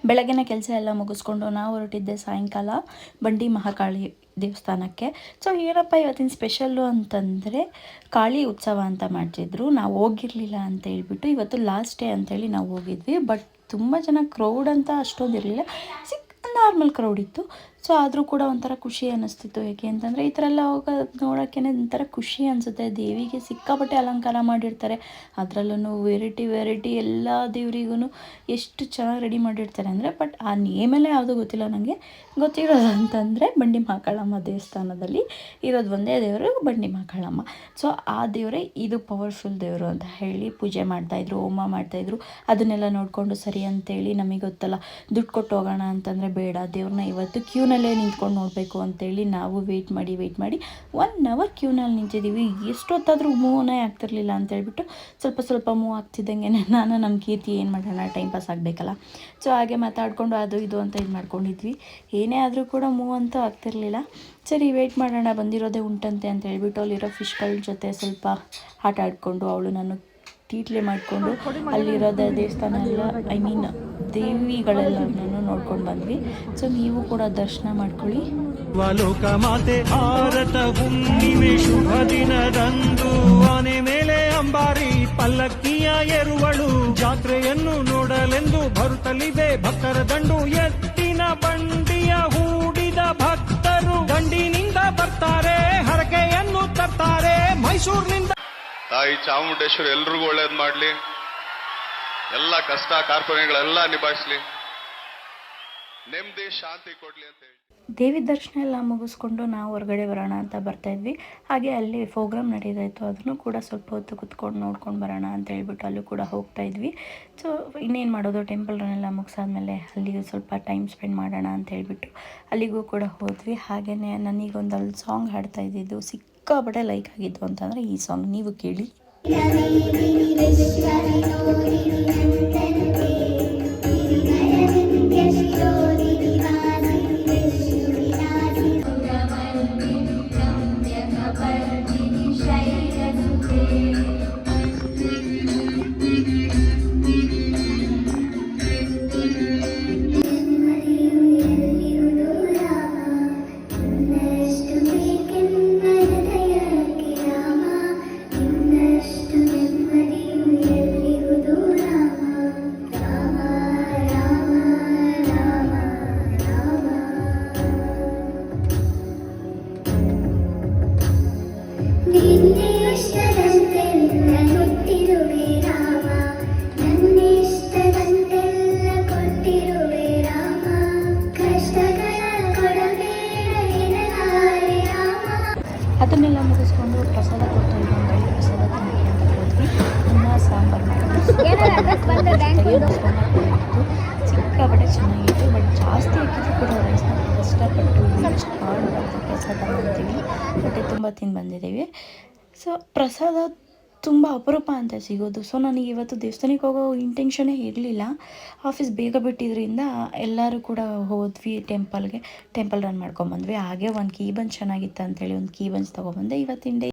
ಬೆಳಗ್ಗೆನೇ ಕೆಲಸ ಎಲ್ಲ ಮುಗಿಸ್ಕೊಂಡು ನಾವು ಹೊರಟಿದ್ದೆ ಸಾಯಂಕಾಲ ಬಂಡಿ ಮಹಾಕಾಳಿ ದೇವಸ್ಥಾನಕ್ಕೆ. ಸೊ ಏನಪ್ಪ ಇವತ್ತಿನ ಸ್ಪೆಷಲ್ಲು ಅಂತಂದರೆ ಕಾಳಿ ಉತ್ಸವ ಅಂತ ಮಾಡ್ತಿದ್ರು. ನಾವು ಹೋಗಿರಲಿಲ್ಲ ಅಂತ ಹೇಳ್ಬಿಟ್ಟು ಇವತ್ತು ಲಾಸ್ಟ್ ಡೇ ಅಂತೇಳಿ ನಾವು ಹೋಗಿದ್ವಿ. ಬಟ್ ತುಂಬ ಜನ ಕ್ರೌಡ್ ಅಂತ ಅಷ್ಟೊಂದು ಇರಲಿಲ್ಲ, ನಾರ್ಮಲ್ ಕ್ರೌಡ್ ಇತ್ತು. ಸೊ ಆದರೂ ಕೂಡ ಒಂಥರ ಖುಷಿ ಅನ್ನಿಸ್ತಿತ್ತು. ಏಕೆ ಅಂತಂದರೆ ಈ ಥರ ಎಲ್ಲ ಹೋಗೋದು ನೋಡೋಕ್ಕೇ ಒಂಥರ ಖುಷಿ ಅನಿಸುತ್ತೆ. ದೇವಿಗೆ ಸಿಕ್ಕಾಪಟ್ಟೆ ಅಲಂಕಾರ ಮಾಡಿರ್ತಾರೆ, ಅದರಲ್ಲೂ ವೆರೈಟಿ ಎಲ್ಲ ದೇವರಿಗೂ ಎಷ್ಟು ಚೆನ್ನಾಗಿ ರೆಡಿ ಮಾಡಿರ್ತಾರೆ ಅಂದರೆ. ಬಟ್ ಆ ನೇಮೆಲ್ಲ ಯಾವುದೂ ಗೊತ್ತಿಲ್ಲ ನನಗೆ. ಗೊತ್ತಿರೋದು ಅಂತಂದರೆ ಬಂಡಿ ಮಹಾಕಾಳಮ್ಮ ದೇವಸ್ಥಾನದಲ್ಲಿ ಇರೋದು ಒಂದೇ ದೇವರು ಬಂಡಿ ಮಹಾಕಾಳಮ್ಮ. ಸೊ ಆ ದೇವರೇ ಇದು ಪವರ್ಫುಲ್ ದೇವರು ಅಂತ ಹೇಳಿ ಪೂಜೆ ಮಾಡ್ತಾಯಿದ್ರು, ಹೋಮ ಮಾಡ್ತಾಯಿದ್ರು. ಅದನ್ನೆಲ್ಲ ನೋಡಿಕೊಂಡು ಸರಿ ಅಂತೇಳಿ ನಮಗೆ ಗೊತ್ತಲ್ಲ, ದುಡ್ಡು ಕೊಟ್ಟು ಹೋಗೋಣ ಅಂತಂದರೆ ಬೇಡ, ದೇವ್ರನ್ನ ಇವತ್ತು ಕ್ಯೂನಲ್ಲೇ ನಿಂತ್ಕೊಂಡು ನೋಡಬೇಕು ಅಂತೇಳಿ ನಾವು ವೆಯ್ಟ್ ಮಾಡಿ 1 ಅವರ್ ಕ್ಯೂನಲ್ಲಿ ನಿಂತಿದ್ದೀವಿ. ಎಷ್ಟೊತ್ತಾದರೂ ಮೂವೇ ಆಗ್ತಿರ್ಲಿಲ್ಲ ಅಂತೇಳ್ಬಿಟ್ಟು ಸ್ವಲ್ಪ ಮೂವ್ ಆಗ್ತಿದ್ದಂಗೆ ನಾನು ನಮ್ಮ ಕೀರ್ತಿ ಏನು ಮಾಡೋಣ, ಟೈಮ್ ಪಾಸ್ ಆಗಬೇಕಲ್ಲ. ಸೊ ಹಾಗೆ ಮಾತಾಡಿಕೊಂಡು ಅದು ಇದು ಅಂತ ಇದು ಮಾಡ್ಕೊಂಡಿದ್ವಿ. ಏನೇ ಆದರೂ ಕೂಡ ಮೂವ್ ಅಂತೂ ಆಗ್ತಿರ್ಲಿಲ್ಲ. ಸರಿ ವೆಯ್ಟ್ ಮಾಡೋಣ, ಬಂದಿರೋದೇ ಉಂಟಂತೆ ಅಂತ ಹೇಳ್ಬಿಟ್ಟು ಅಲ್ಲಿರೋ ಫಿಶ್ಗಳ ಜೊತೆ ಸ್ವಲ್ಪ ಆಟ ಆಡಿಕೊಂಡು ಅವಳು ನಾನು ತೀಟ್ಲೆ ಮಾಡಿಕೊಂಡು ಅಲ್ಲಿರೋದ ದೇವಸ್ಥಾನ ಎಲ್ಲ ದೇವಿಗಳೆಲ್ಲನೂ ನೋಡ್ಕೊಂಡು ಬಂದ್ವಿ. ಸೊ ನೀವು ಕೂಡ ದರ್ಶನ ಮಾಡ್ಕೊಳ್ಳಿ. ಲೋಕ ಮಾತೆ ಭಾರತ ಹುಣ್ಣಿಮೆ ಶುಭ ದಿನದಂದು ಆನೆ ಮೇಲೆ ಅಂಬಾರಿ ಪಲ್ಲಕ್ಕಿಯ ಎರುವಳು ಜಾತ್ರೆಯನ್ನು ನೋಡಲೆಂದು ಬರುತ್ತಲಿದೆ ಭಕ್ತರ ದಂಡು. ಎತ್ತಿನ ಬಂಡಿಯ ಹೂಡಿದ ಭಕ್ತರು ದಂಡಿನಿಂದ ಬರ್ತಾರೆ, ಹರಕೆಯನ್ನು ತರ್ತಾರೆ ಮೈಸೂರಿನಿಂದ. ತಾಯಿ ಚಾಮುಂಡೇಶ್ವರಿ ಎಲ್ರಿಗೂ ಒಳ್ಳೇದು ಮಾಡಲಿ, ಎಲ್ಲ ಕಷ್ಟ ಕಾರ್ಪಣ್ಯಗಳೆಲ್ಲ ನಿಭಾಯಿಸಲಿ, ನೆಮ್ಮದಿ ಶಾಂತಿ ಕೊಡ್ಲಿ ಅಂತ ಹೇಳಿ ದೇವಿ ದರ್ಶನ ಎಲ್ಲ ಮುಗಿಸ್ಕೊಂಡು ನಾವು ಹೊರಗಡೆ ಬರೋಣ ಅಂತ ಬರ್ತಾಯಿದ್ವಿ. ಹಾಗೆ ಅಲ್ಲಿ ಪ್ರೋಗ್ರಾಮ್ ನಡೀತಾಯಿತ್ತು, ಅದನ್ನು ಕೂಡ ಸ್ವಲ್ಪ ಹೊತ್ತು ಕುತ್ಕೊಂಡು ನೋಡ್ಕೊಂಡು ಬರೋಣ ಅಂತ ಹೇಳ್ಬಿಟ್ಟು ಅಲ್ಲೂ ಕೂಡ ಹೋಗ್ತಾಯಿದ್ವಿ. ಸೊ ಇನ್ನೇನು ಮಾಡೋದು, ಟೆಂಪಲ್ ರನ್ ಎಲ್ಲ ಮುಗಿಸಾದ್ಮೇಲೆ ಅಲ್ಲಿಗೆ ಸ್ವಲ್ಪ ಟೈಮ್ ಸ್ಪೆಂಡ್ ಮಾಡೋಣ ಅಂತ ಹೇಳ್ಬಿಟ್ಟು ಅಲ್ಲಿಗೂ ಕೂಡ ಹೋದ್ವಿ. ಹಾಗೆಯೇ ನನಗೊಂದು ಅಲ್ಲಿ ಸಾಂಗ್ ಹಾಡ್ತಾ ಇದ್ದಿದ್ದು ಸಿಕ್ಕಾಪಟ್ಟೆ ಲೈಕ್ ಆಗಿದ್ದು ಅಂತಂದರೆ ಈ ಸಾಂಗ್, ನೀವು ಕೇಳಿ. ಅದನ್ನೆಲ್ಲ ಮುಗಿಸ್ಕೊಂಡು ಪ್ರಸಾದ ಕೊಡ್ತಾಯಿದ್ರು ಅಂತ ಹೇಳಿ ಪ್ರಸಾದ ತಿನ್ನೋಕ್ಕೆ ಅಂತ ಹೋದ್ವಿ. ಅನ್ನ ಸಾಂಬಾರು ಸಿಕ್ಕಾಪಟ್ಟೆ ಚೆನ್ನಾಗಿತ್ತು. ಬಟ್ ಜಾಸ್ತಿ ಹಾಕಿದ್ರು ಕೂಡ ರೈಸ್ನ ಕಷ್ಟಪಟ್ಟು ಮಾಡಬಾರ್ದು ಪ್ರಸಾದ ಮಾಡ್ತೀವಿ. ಹೊಟ್ಟೆ ತುಂಬ ತಿಂದು ಬಂದಿದ್ದೀವಿ. ಸೊ ಪ್ರಸಾದ ತುಂಬ ಅಪರೂಪ ಅಂತ ಸಿಗೋದು. ಸೊ ನನಗೆ ಇವತ್ತು ದೇವಸ್ಥಾನಕ್ಕೆ ಹೋಗೋ ಇಂಟೆನ್ಷನೇ ಇರಲಿಲ್ಲ. ಆಫೀಸ್ ಬೇಗ ಬಿಟ್ಟಿದ್ದರಿಂದ ಎಲ್ಲರೂ ಕೂಡ ಹೋದ್ವಿ ಟೆಂಪಲ್ ರನ್ ಮಾಡ್ಕೊಂಬಂದ್ವಿ. ಹಾಗೆ ಒಂದು ಕೀ ಬನ್ಸ್ ಚೆನ್ನಾಗಿತ್ತು ಅಂತೇಳಿ ಒಂದು ಕೀ ಬನ್ಸ್ ತೊಗೊಬಂದೆ. ಇವತ್ತಿನ ಡೇ